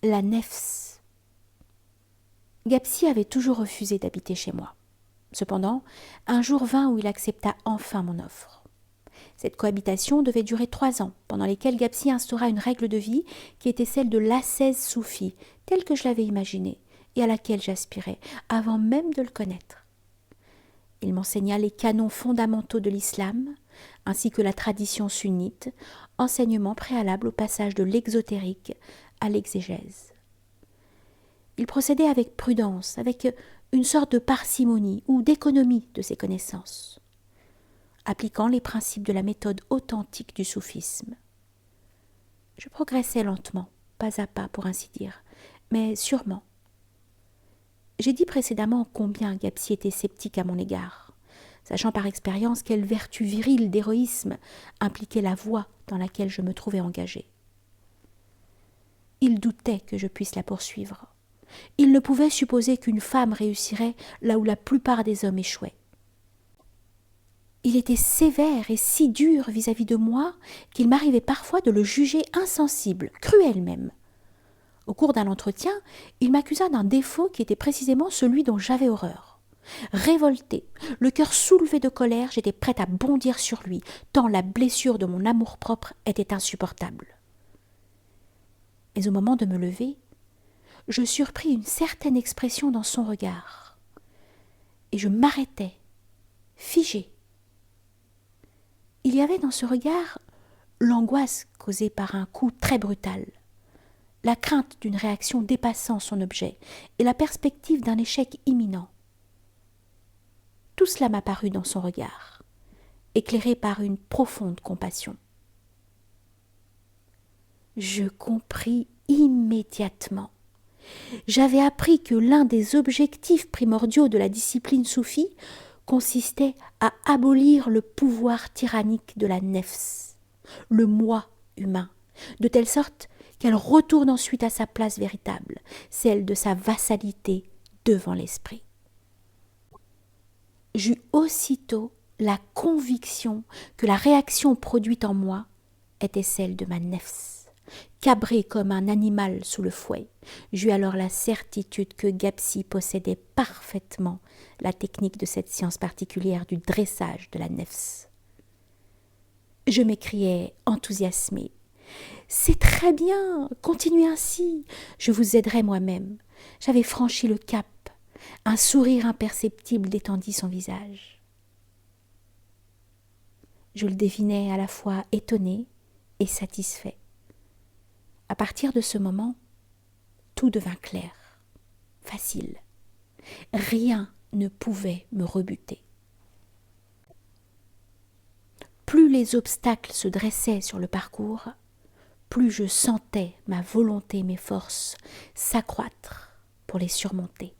la nefs. Gapsi avait toujours refusé d'habiter chez moi. Cependant, un jour vint où il accepta enfin mon offre. Cette cohabitation devait durer 3 ans, pendant lesquels Gapsi instaura une règle de vie qui était celle de l'ascèse soufie, telle que je l'avais imaginée, et à laquelle j'aspirais, avant même de le connaître. Il m'enseigna les canons fondamentaux de l'islam, ainsi que la tradition sunnite, enseignement préalable au passage de l'exotérique à l'exégèse. Il procédait avec prudence, avec une sorte de parcimonie ou d'économie de ses connaissances, appliquant les principes de la méthode authentique du soufisme. Je progressais lentement, pas à pas pour ainsi dire, mais sûrement. J'ai dit précédemment combien Gapsi était sceptique à mon égard, sachant par expérience quelle vertu virile d'héroïsme impliquait la voie dans laquelle je me trouvais engagée. Il doutait que je puisse la poursuivre. Il ne pouvait supposer qu'une femme réussirait là où la plupart des hommes échouaient. Il était sévère et si dur vis-à-vis de moi qu'il m'arrivait parfois de le juger insensible, cruel même. Au cours d'un entretien, il m'accusa d'un défaut qui était précisément celui dont j'avais horreur. Révoltée, le cœur soulevé de colère, j'étais prête à bondir sur lui, tant la blessure de mon amour-propre était insupportable. Mais au moment de me lever, je surpris une certaine expression dans son regard, et je m'arrêtai, figée. Il y avait dans ce regard l'angoisse causée par un coup très brutal, la crainte d'une réaction dépassant son objet et la perspective d'un échec imminent. Tout cela m'apparut dans son regard, éclairé par une profonde compassion. Je compris immédiatement. J'avais appris que l'un des objectifs primordiaux de la discipline soufie consistait à abolir le pouvoir tyrannique de la nefs, le moi humain, de telle sorte qu'elle retourne ensuite à sa place véritable, celle de sa vassalité devant l'esprit. J'eus aussitôt la conviction que la réaction produite en moi était celle de ma nefs. Cabré comme un animal sous le fouet, j'eus alors la certitude que Gapsi possédait parfaitement la technique de cette science particulière du dressage de la nefs. Je m'écriai enthousiasmée. « C'est très bien, continuez ainsi, je vous aiderai moi-même. » J'avais franchi le cap. Un sourire imperceptible détendit son visage. Je le devinais à la fois étonné et satisfait. À partir de ce moment, tout devint clair, facile. Rien ne pouvait me rebuter. Plus les obstacles se dressaient sur le parcours, plus je sentais ma volonté, mes forces s'accroître pour les surmonter.